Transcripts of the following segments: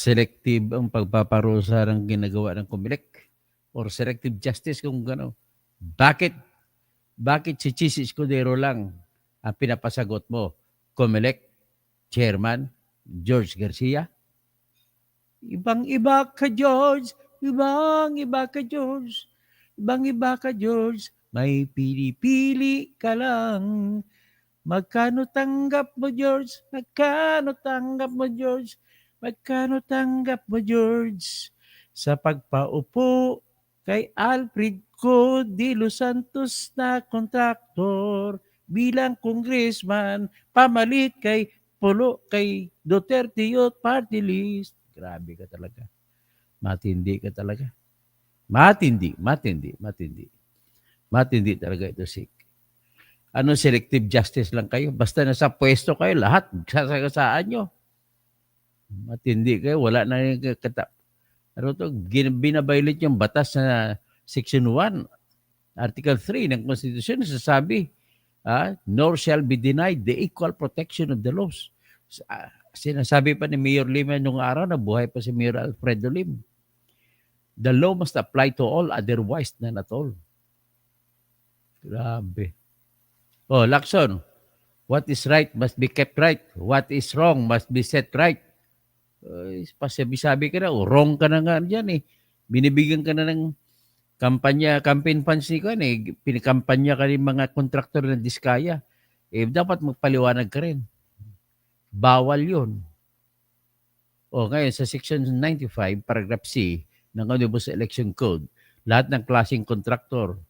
selective ang pagpaparusa ng ginagawa ng COMELEC or selective justice kung gano'n. Bakit si Chis Escudero lang ang pinapasagot mo? COMELEC Chairman George Garcia? Ibang-iba ka, George. Ibang-iba ka, George. Ibang-iba ka, George. May pili-pili ka lang. Magkano tanggap mo, George? Magkano tanggap mo, George? Magkano tanggap mo, George? Sa pagpaupo kay Alfred Co. de Los Santos na kontraktor bilang congressman, pamalit kay kay Duterte Youth Party List. Grabe ka talaga. Matindi ka talaga. Matindi talaga ito, Sik. Ano, selective justice lang kayo? Basta nasa pwesto kayo, lahat sasagasaan nyo. Matindi kayo, wala na yung binabaylit yung batas na Section 1, Article 3 ng Constitution, nasasabi, nor shall be denied the equal protection of the laws. Sinasabi pa ni Mayor Lim nung araw na buhay pa si Mayor Alfredo Lim. The law must apply to all, otherwise none at all. Grabe. Oh, Lacson, what is right must be kept right. What is wrong must be set right. Pasabi-sabi ka na, wrong ka na nga dyan eh. Binibigyan ka na ng campaign funds ni ko eh. Pinikampanya ka rin mga kontraktor ng Diskaya. Dapat magpaliwanag ka rin. Bawal yun. Ngayon, sa Section 95, Paragraph C ng Omnibus Election Code, lahat ng klaseng kontraktor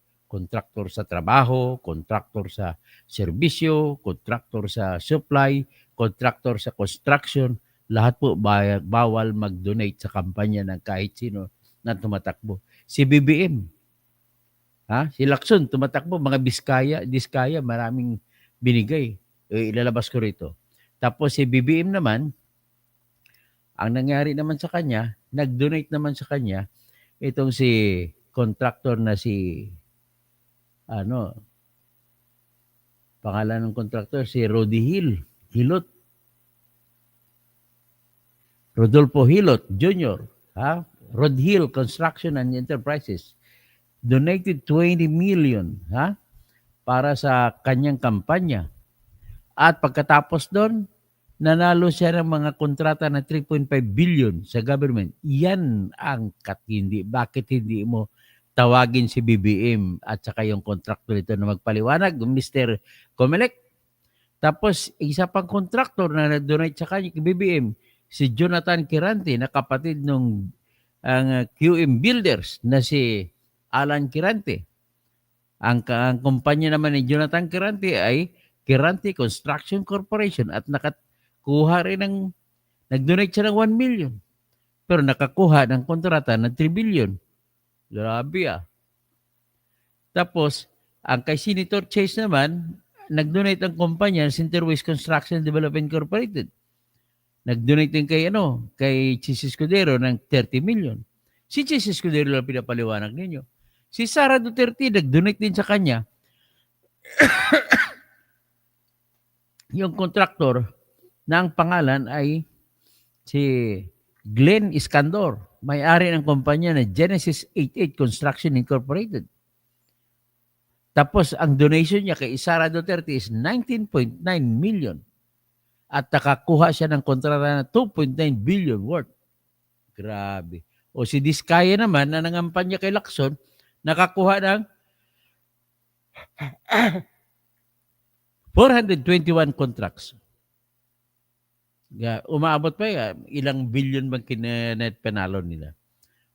sa trabaho, kontraktor sa serbisyo, kontraktor sa supply, kontraktor sa construction, lahat po bawal mag-donate sa kampanya ng kahit sino na tumatakbo. Si BBM, si Lacson, tumatakbo, mga Diskaya, maraming binigay. Ilalabas ko rito. Tapos si BBM naman, ang nangyari naman sa kanya, nag-donate naman sa kanya, itong si contractor na si pangalan ng contractor, si Hilot. Rodolfo Hilot Jr., Rod Hill Construction and Enterprises, donated 20 million para sa kanyang kampanya. At pagkatapos doon, nanalo siya ng mga kontrata na 3.5 billion sa government. Yan ang katindi. Bakit hindi mo tawagin si BBM at saka yung contractor ito na magpaliwanag, Mr. Comelec? Tapos, isa pang contractor na nag-donate sa kanya, BBM, si Jonathan Kirante, na kapatid ng QM Builders na si Alan Kirante. Ang kumpanya naman ni Jonathan Kirante ay Kirante Construction Corporation at nakakuha rin nag-donate siya ng 1 million. Pero nakakuha ng kontrata ng 3 billion. Grabe Tapos, ang kay Senator Chase naman, nag-donate ang kumpanya ng Centerways Construction Development Incorporated. Nag-donate din kay Chis Escudero ng 30 million. Si Chis Escudero lang pinapaliwanag ninyo. Si Sara Duterte, nag-donate din sa kanya. Yung contractor na ang pangalan ay si Glenn Iskandor, may-ari ng kumpanya na Genesis 88 Construction Incorporated. Tapos, ang donation niya kay Sara Duterte is 19.9 million. At nakakuha siya ng kontrata na 2.9 billion worth. Grabe. O si Diskaya naman, na nangampanya kay Lacson, nakakuha ng 421 contracts. Umaabot pa ilang billion bang net penalo nila.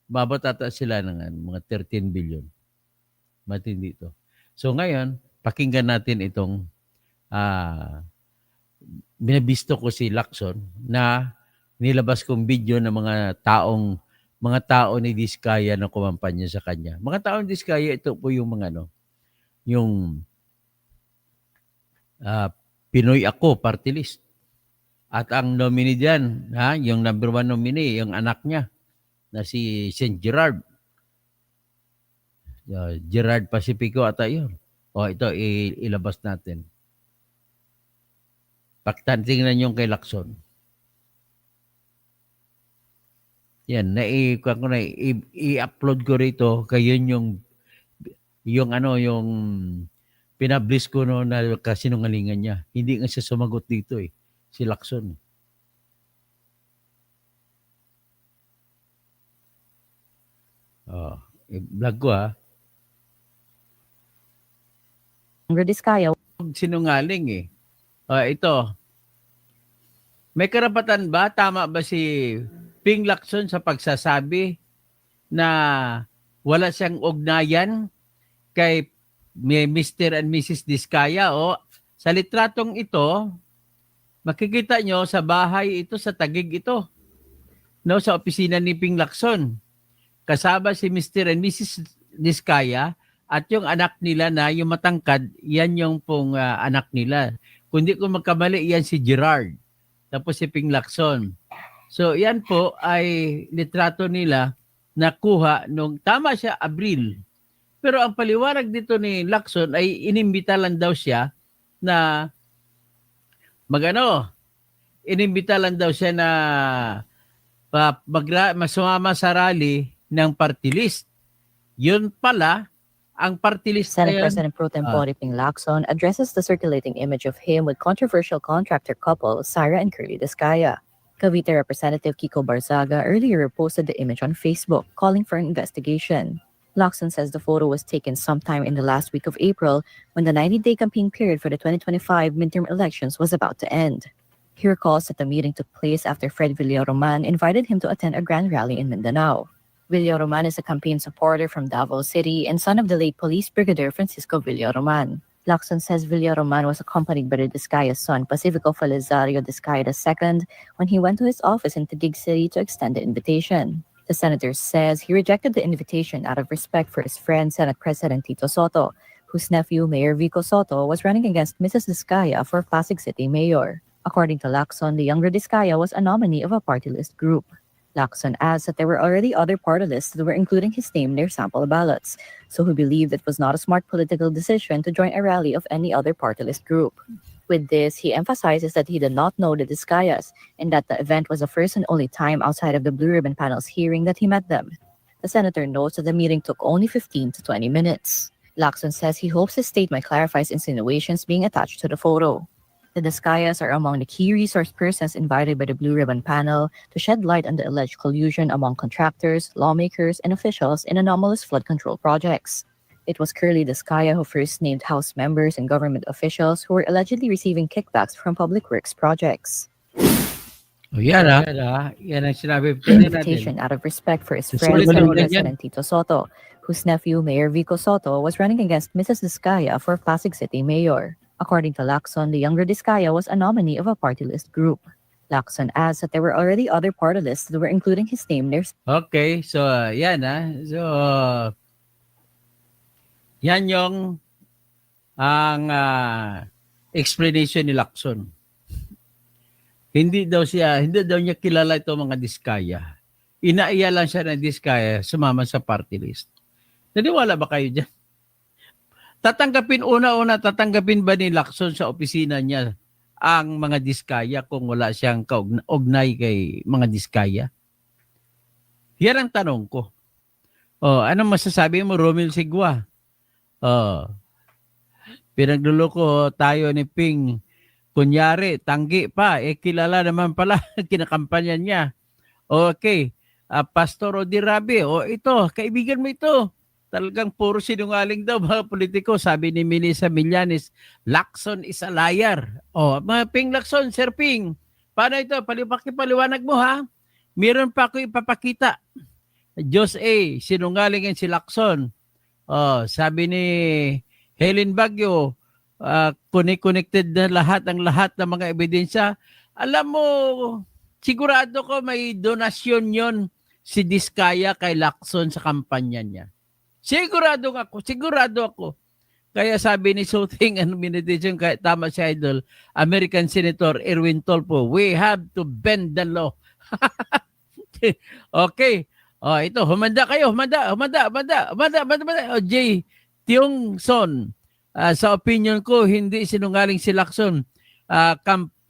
Umabot ata sila ng mga 13 billion. Matindi ito. So ngayon, pakinggan natin itong binabisto ko si Lacson na nilabas kong video ng mga tao ni Diskaya na kumampanya sa kanya. Mga tao ni Diskaya, ito po yung mga yung Pinoy Ako Party List. At ang nominee diyan, yung number 1 nominee, yung anak niya na si St. Gerard. Gerard Pacifico ata yun. Ito, ilabas natin. Tingnan yung kay Lacson. Yan, kuwan ko na, i-upload ko rito, kaya yung ano, yung pinablish ko no na kasinungalingan niya. Hindi nga siya sumagot dito eh, si Lacson. Vlog ko ha. Diskaya. Sinungaling eh. Ito, may karapatan ba, tama ba si Ping Lacson sa pagsasabi na wala siyang ugnayan kay Mr. and Mrs. Diskaya? O sa litratong ito, makikita nyo sa bahay ito, sa Taguig ito, no, sa opisina ni Ping Lacson. Kasama si Mr. and Mrs. Diskaya at yung anak nila na yung matangkad, yan yung pong anak nila. Kung di ko magkamali, yan si Gerard. Tapos si Ping Lacson. So yan po ay litrato nila nakuha nung tama siya Abril. Pero ang paliwanag dito ni Lacson ay inimbita lang daw siya na inimbita lang daw siya na masumama sa rally ng party list. Yun pala, ang party list Senate President Pro Tempore Ping Lacson addresses the circulating image of him with controversial contractor couple Sara and Curly Diskaya. Cavite Representative Kiko Barzaga earlier posted the image on Facebook, calling for an investigation. Lacson says the photo was taken sometime in the last week of April when the 90-day campaign period for the 2025 midterm elections was about to end. He recalls that the meeting took place after Fred Villaroman invited him to attend a grand rally in Mindanao. Villaroman is a campaign supporter from Davao City and son of the late Police Brigadier Francisco Villaroman. Lacson says Villaroman was accompanied by the Diskaya's son, Pacifico Felizario Diskaya II, when he went to his office in Taguig City to extend the invitation. The senator says he rejected the invitation out of respect for his friend, Senate President Tito Soto, whose nephew, Mayor Vico Soto, was running against Mrs. Diskaya for Pasig City Mayor. According to Lacson, the younger Diskaya was a nominee of a party list group. Lacson adds that there were already other party lists that were including his name in their sample ballots, so he believed it was not a smart political decision to join a rally of any other party list group. With this, he emphasizes that he did not know the Diskayas and that the event was the first and only time outside of the Blue Ribbon panel's hearing that he met them. The senator notes that the meeting took only 15 to 20 minutes. Lacson says he hopes his statement clarifies insinuations being attached to the photo. The Diskayas are among the key resource persons invited by the Blue Ribbon panel to shed light on the alleged collusion among contractors, lawmakers, and officials in anomalous flood control projects. It was Curly Diskaya who first named House members and government officials who were allegedly receiving kickbacks from public works projects. Yan ang sinabi An invitation out of respect for his friend, Senate President Tito Soto, whose nephew, Mayor Vico Soto, was running against Mrs. Diskaya for Pasig City Mayor. According to Lacson, the younger Diskaya was a nominee of a party list group. Lacson adds that there were already other party lists that were including his name in their... Okay, so yan So, yan yung ang explanation ni Lacson. Hindi daw niya kilala ito mga Diskaya. Inaiya lang siya ng Diskaya, sumama sa party list. Naniwala ba kayo dyan? Tatanggapin ba ni Lacson sa opisina niya ang mga Diskaya kung wala siyang kaugnay kay mga Diskaya? Yan ang tanong ko. Anong masasabi mo, Romel Sigua? Pinagluloko tayo ni Ping. Kunyari, tanggi pa. Kilala naman pala, kinakampanya niya. Okay. Pastor Odi Rabi, ito, kaibigan mo ito. Talagang puro sinungaling daw mga politiko. Sabi ni Melissa Millanes, Lacson is a liar. Mga Ping Lacson, Sir Ping, paano ito? Paliwanag mo ha? Meron pa ako ipapakita. Diyos sinungaling yan si Lacson. Sabi ni Helen Baguio, connected na lahat ng mga ebidensya. Alam mo, sigurado ko may donasyon yon si Diskaya kay Lacson sa kampanya niya. Sigurado ako. Kaya sabi ni Suting meditation, kaya tama si Idol, American Senator Erwin Tolpo, we have to bend the law. Okay. Ito, humanda kayo. Humanda. Jay Tiong Son, sa opinion ko, hindi sinungaling si Lacson.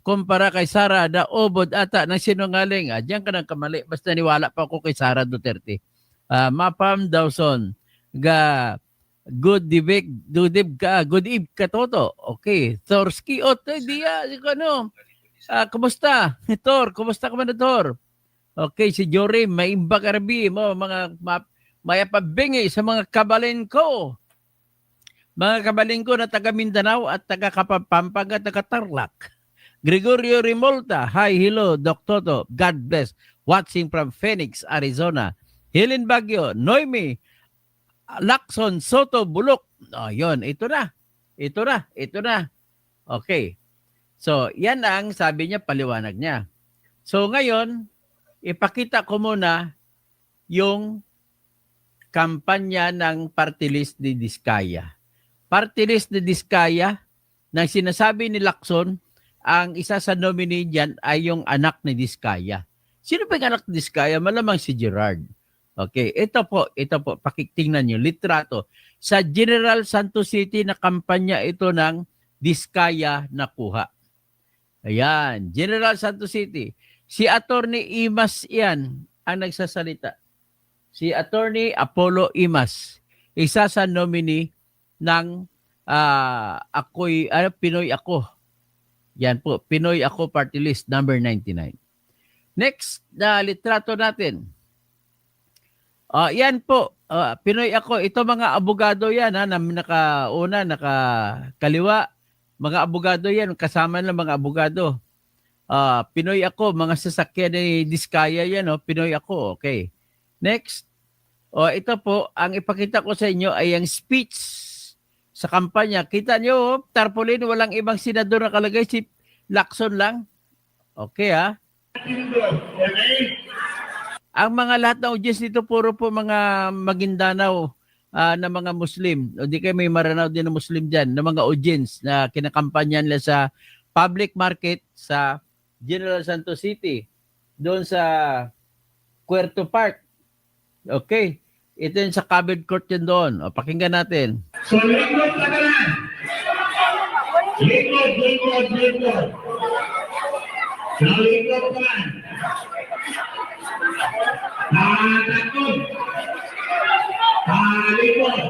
kumpara kay Sara na ubod ata ng sinungaling. Diyan ka nang kamali. Basta niwala pa ako kay Sara Duterte. Mapam Dawson ga good eve ka toto. Okay. Thorski dia ano. Kumusta? Tor, kumusta ka man Tor? Okay, si Jory, maimba karbi mo mga mayapabingi sa mga kabalin ko. Mga kabalin ko na taga Mindanao at taga Pampanga at taga Tarlac. Gregorio Rimolta, hi, hello, Doc Toto, God bless. Watching from Phoenix, Arizona. Helen Baguio, Noemi, Lacson, Soto, Bulok. Yun, ito na. Okay. So, yan ang sabi niya, paliwanag niya. So, ngayon, ipakita ko muna yung kampanya ng party list ni Diskaya. Party list ni Diskaya, nang sinasabi ni Lacson, ang isa sa nominee dyan ay yung anak ni Diskaya. Sino ba yung anak ni Diskaya? Malamang si Gerard. Okay, ito po, pakitingnan nyo, litrato. Sa General Santos City na kampanya ito ng Diskaya nakuha. Ayan, General Santos City. Si Attorney Imas yan ang nagsasalita. Si Attorney Apollo Imas, isa sa nominee ng Pinoy Ako. Yan po, Pinoy Ako Party List number 99. Next na litrato natin. Yan po, Pinoy Ako. Ito mga abogado yan na nakakaliwa. Mga abogado yan, kasama ng mga abogado. Pinoy Ako, mga sasakyan ni Diskaya yan, Pinoy Ako, okay. Next, ito po, ang ipakita ko sa inyo ay ang speech sa kampanya. Kita nyo, tarpaulin, walang ibang senador na kalagay, si Lacson lang. Okay, Ang mga lahat ng audience dito, puro po mga Maguindanao na mga Muslim. O di kayo may Maranao din na Muslim dyan, na mga audience na kinakampanya nila sa public market sa General Santos City, doon sa Puerto Park. Okay. Ito yung sa covered court yun doon. Pakinggan natin. So, lingkod ka na lang. Lingkod. Lingkod ka lang. Takot. Lingkod.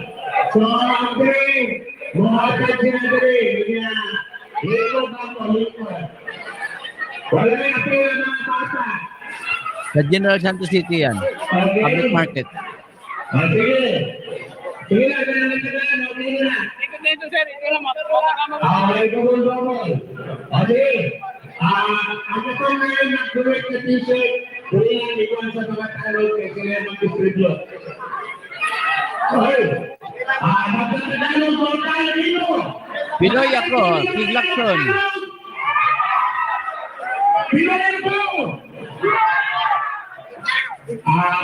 So, okay. Muhakat sinadari. Lingkod ako, lingkod. Wala may apela ng bata. Sa General Santos City yan. Public market. Sige. Sige na, ganun. Okay na. Okay, kumul. Okay. Ang ito ngayon nag-direct na t-shirt, kuri yan, ikuan sa mga talo kay sila mag-distribute. Okay. Magkakadalong po tayo dito. Pinoy Ako, King Lacson. Pinoy Ako!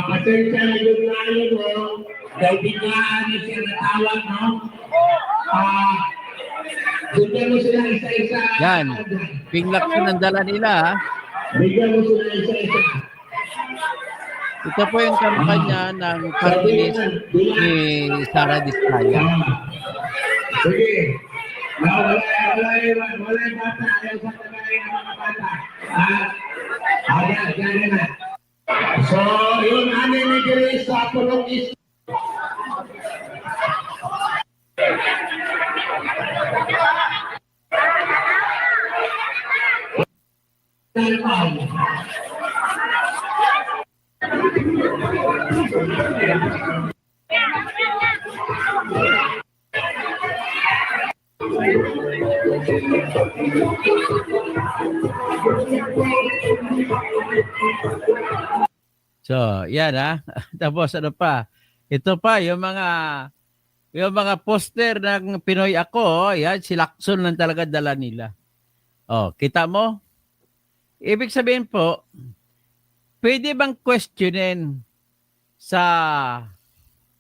Pasensya na yung layo mo, dahil biglaan na siya natawag, no? Bigyan mo sila isa-isa. Yan. King Lacson ang dala nila, Bigyan mo sila isa-isa. Ito po yung kampanya ng party list ni Sara Diskaya. Sige. Wala yung bata. Ayaw sa tagay ng mga bata. Yan na. So, yun amin ni Grace sa Pulong East. So, yan Tapos ano pa? Ito pa yung mga poster ng Pinoy Ako, yan si Lacson lang talaga dala nila. Kita mo? Ibig sabihin po, pwede bang questionin sa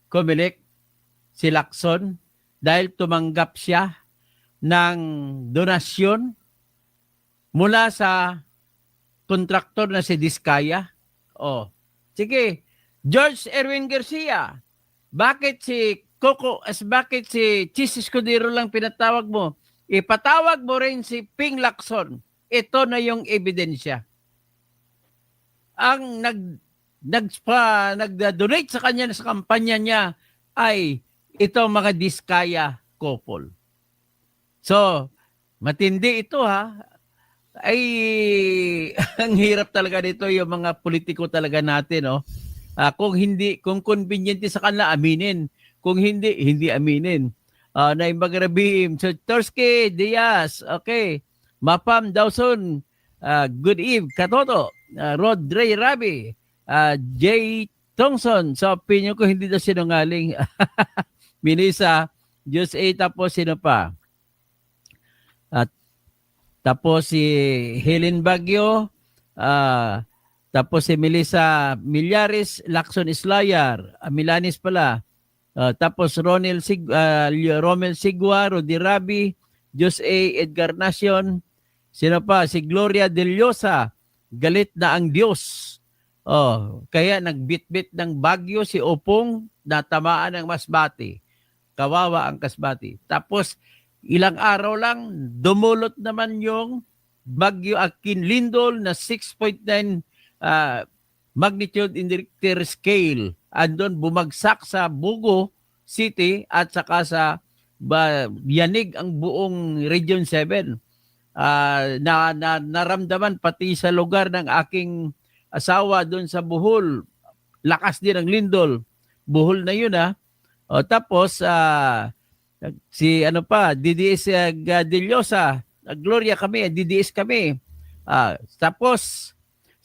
Comelec si Lacson dahil tumanggap siya ng donasyon mula sa kontraktor na si Diskaya? Sige, George Erwin Garcia, bakit si Chis Escudero lang pinatawag mo? Ipatawag mo rin si Ping Lacson. ito na yung ebidensya. Ang nagda-donate sa kanya sa kampanya niya ay ito mga Diskaya couple. So, matindi ito ha. Ay, ang hirap talaga dito yung mga politiko talaga natin, no? Kung conveniente sa kanila, aminin. Kung hindi, hindi aminin. Na yung magrabihim. So, Torske, Diaz, okay. Mapam, Dawson, Good Eve, Katoto, Rod Ray Rabi, Jay Thompson. Sa opinion ko, hindi daw sinungaling. Minisa, Diyos A, tapos sino pa? At tapos si Helen Baguio, tapos si Melissa Millares, Lacson Islayar, Milanis pala. Tapos Romel Sigua, Rudy Rabi, Jose A. Edgar Nacion, sino pa? Si Gloria Del Llosa, galit na ang Diyos. Kaya nagbitbit ng bagyo si Opong, natamaan ng Masbate. Kawawa ang Kasbati. Tapos ilang araw lang, dumulot naman yung Bagyo Akin Lindol na 6.9 magnitude in the Richter scale. Andon bumagsak sa Bugo City at saka sa yanig ang buong Region 7. Naramdaman pati sa lugar ng aking asawa doon sa Bohol. Lakas din ang Lindol. Bohol na yun tapos si ano pa, DDS Gadillosa, Gloria kami, DDS kami. Tapos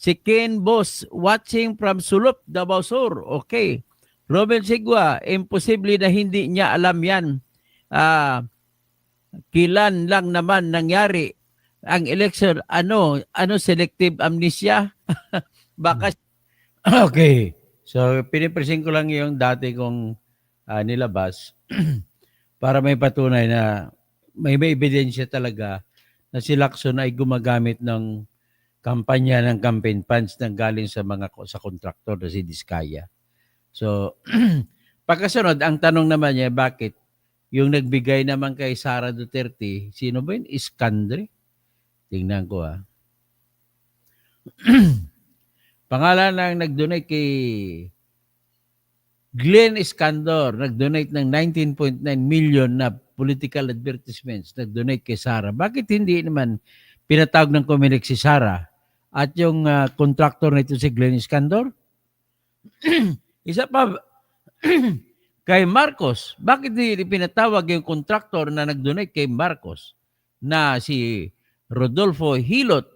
si Ken Boss watching from Sulup, Davao Sur. Okay. Romel Sigua, imposible na hindi niya alam yan. Kilan lang naman nangyari ang election. Ano selective amnesia? Baka okay. So pinipresent ko lang yung dati kong nilabas para may patunay na may ebidensya talaga na si Lacson ay gumagamit ng kampanya ng campaign funds na galing sa kontraktor na si Diskaya. So, pagkasunod, ang tanong naman niya, bakit yung nagbigay naman kay Sara Duterte, sino ba yun? Iskandre? Tingnan ko Pangalan ng nag-donate kay Glenn Iskandor, nag-donate ng 19.9 million na political advertisements, nag-donate kay Sara. Bakit hindi naman pinatawag ng Comelec si Sara at yung contractor nito si Glenn Iskandor? Isa pa, kay Marcos, bakit hindi pinatawag yung contractor na nag-donate kay Marcos na si Rodolfo Hilot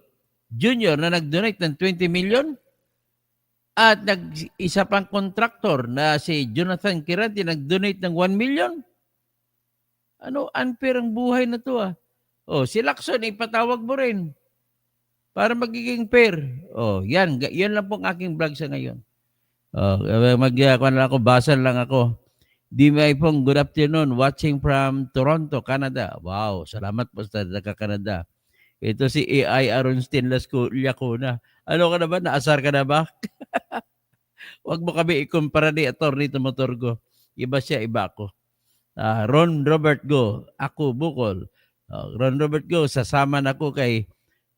Jr. na nag-donate ng 20 million? At isa pang contractor na si Jonathan Kirante nag-donate ng 1 million? Ano, unfair ang buhay na to si Lacson, ipatawag mo rin para magiging fair. Yan lang pong aking vlog sa ngayon. Basa lang ako. Dimay pong good afternoon, watching from Toronto, Canada. Wow, salamat po sa taga-Canada. Ito si AI Aronstein Lacuna. Ano ka na ba? Naasar ka na ba? Huwag mo kami ikumpara ni Atty. Tumotorgo. Iba siya, iba ako. Ron Robert Go, ako Bukol. Ron Robert Go, sasama na ako kay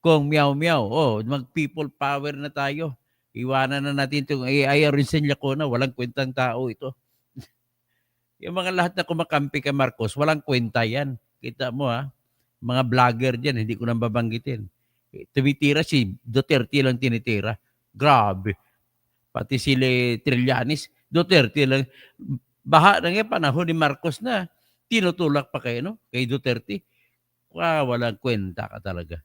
Kong Meow Meow. Mag-people power na tayo. Iwanan na natin itong AI Aronstein Lacuna. Walang kwentang tao ito. Yung mga lahat na kumakampi kay Marcos, walang kwenta yan. Kita mo mga vlogger dyan, hindi ko nang babanggitin. Tumitira si Duterte lang tinitira. Grabe. Pati si Trillanes, Duterte lang. Baha na nga panahon ni Marcos na tinutulak pa kay Duterte. Walang kwenta ka talaga.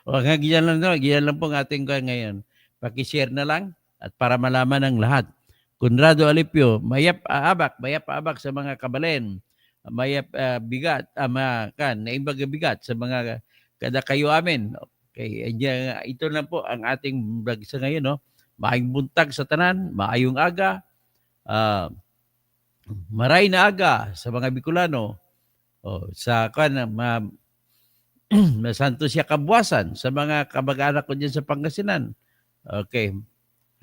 Ganyan lang po ang ating ngayon. Paki-share na lang at para malaman ng lahat. Conrado Alipio, mayap paabak sa mga kabalen. Mayap bigat, naimbag bigat sa mga kada kayo amin. Okay, ito na po ang ating vlog sa ngayon. Maayong buntag sa tanan, maayong aga, maray na aga sa mga Bicolano, sa santo siya kabuwasan sa mga kamag-anak ko dyan sa Pangasinan. Okay,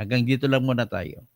hanggang dito lang muna tayo.